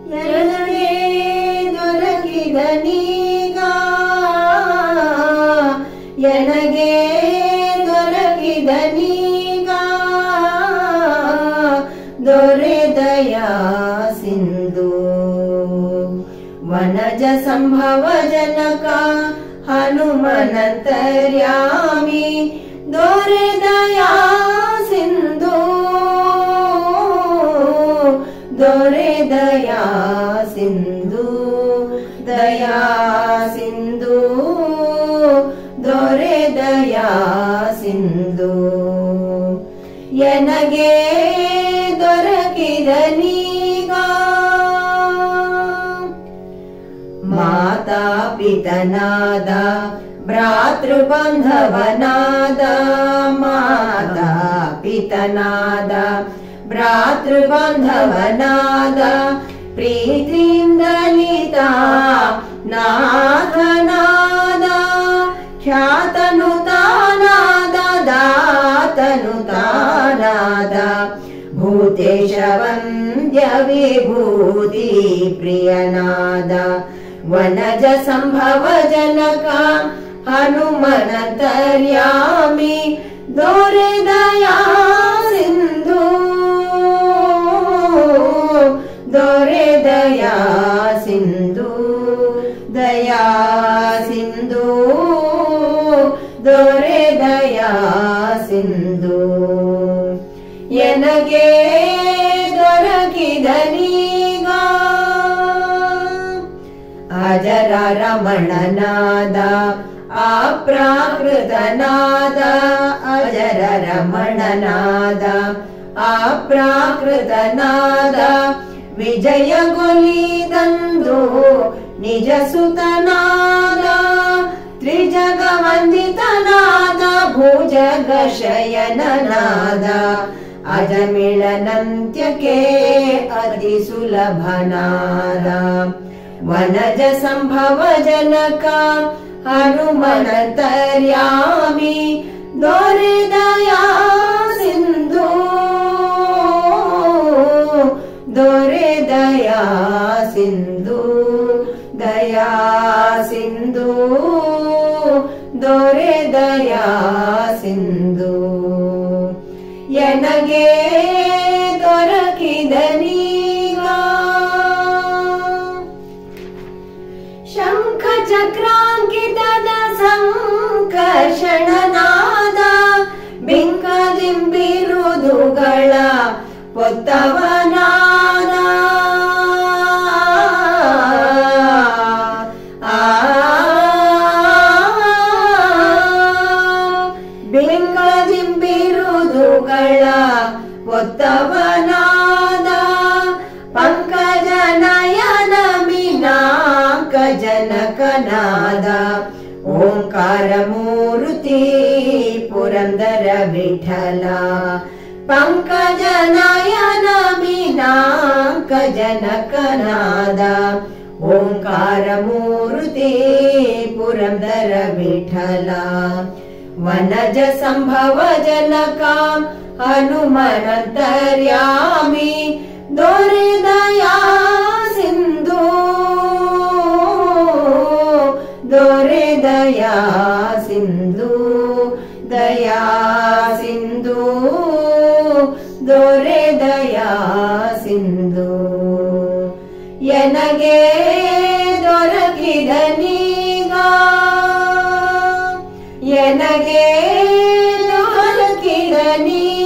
ಎನಗೆ ದೊರಕಿದ ನೀಗ ಎನಗೆ ದೊರಕಿದ ನೀಗ ದೊರೆದಯ ಸಿಂಧು ವನಜ ಸಂಭವ ಜನಕ ಹನುಮನಂತರ್ಯಾಮಿ ದೊರೆದಯ ಸಿಂಧು ದೊರೆದಯ ಸಿಂಧು ದಯಾ ಸಿಂಧು ದೊರೆದಯ ಸಿಂಧು ಎನಗೆ ದೊರಕಿದ ನೀಗ ಮಾತಾ ಪಿತನಾದ ಭ್ರಾತೃಬಂಧವನಾದ ಮಾತಾ ಪಿತನಾದ ಭ್ರಾತೃಬಂಧವನಾದ ಪ್ರೀತಿಯಿಂದಲಿತ ನಾಥನಾದ ಖ್ಯಾತನು ತಾನಾದ ದಾತನು ತಾನಾದ ಭೂತೇಶ ವಂದ್ಯ ವಿಭೂತಿ ಪ್ರಿಯನಾದ ವನಜ ಸಂಭವ ಜನಕ ಹನುಮನಂತರ್ಯಾಮಿ ದೊರೆದಯ ಸಿಂಧು ದೊರೆದಯ ಸಿಂಧು ದಯಾ ಸಿಂಧು ದೊರೆದಯ ಸಿಂಧು ಎನಗೆ ದೊರಕಿದ ನೀಗ ಅಜರ ರಮಣನಾದ ಅಪ್ರಾಕೃತನಾದ ಅಜರ ರಮಣನಾದ ಅಪ್ರಾಕೃತನಾದ ವಿಜಯಗೊಲಿದಂದು ನಿಜ ಸುತನಾದ ತ್ರಿಜಗ ವಂದಿತನಾದ ಭುಜಗ ಶಯನನಾದ ಅಜಮಿಳನಂತ್ಯಕ್ಕೆ ಅತಿ ಸುಲಭನಾದ ವನಜ ಸಂಭವ ಜನಕ ಹನುಮನಂತರ್ಯಾಮಿ ದೊರೆದಯ ಸಿಂಧು ದೊರೆದಯ ಸಿಂಧು ದಯಾ ಸಿಂಧು ದೊರೆದಯ ಸಿಂಧು ಎನಗೆ ದೊರಕಿದ ನೀಗ ಶಂಖ ಚಕ್ರಾಂಕಿತದ ಸಂಕರ್ಷಣನಾದ ಬಿಂಕದಿಂಬಿರುದುಗಳ ಪೊತ್ತವನಾದ ಬಿಂಕದಿಂಬಿರುದುಗಳ ಪೊತ್ತವನಾದ ಪಂಕಜ ನಯನ ಮಿನಾಕ ಜನಕನಾದ ಓಂಕಾರ ಮೂರ್ತಿ ಪುರಂದರ ವಿಠಲ ಪಂಕಜ ನಯನ ಮಿನಾಕ ಜನಕನಾದ ಓಂಕಾರ ಮೂರ್ತಿ ಪುರಂದರ ವಿಠಲ ವನಜ ಸಂಭವ ಜನಕ ಹನುಮನಂತರ್ಯಾಮಿ ದೊರೆದಯ ಸಿಂಧು ದೊರೆದಯ ಸಿಂಧು ದಯಾ ಸಿಂಧು ದೊರೆದಯ ಸಿಂಧು ಎನಗೆ ದೊರಕಿದ ನೀಗ ಎನಗೆ ದೊರಕಿದ ನೀಗ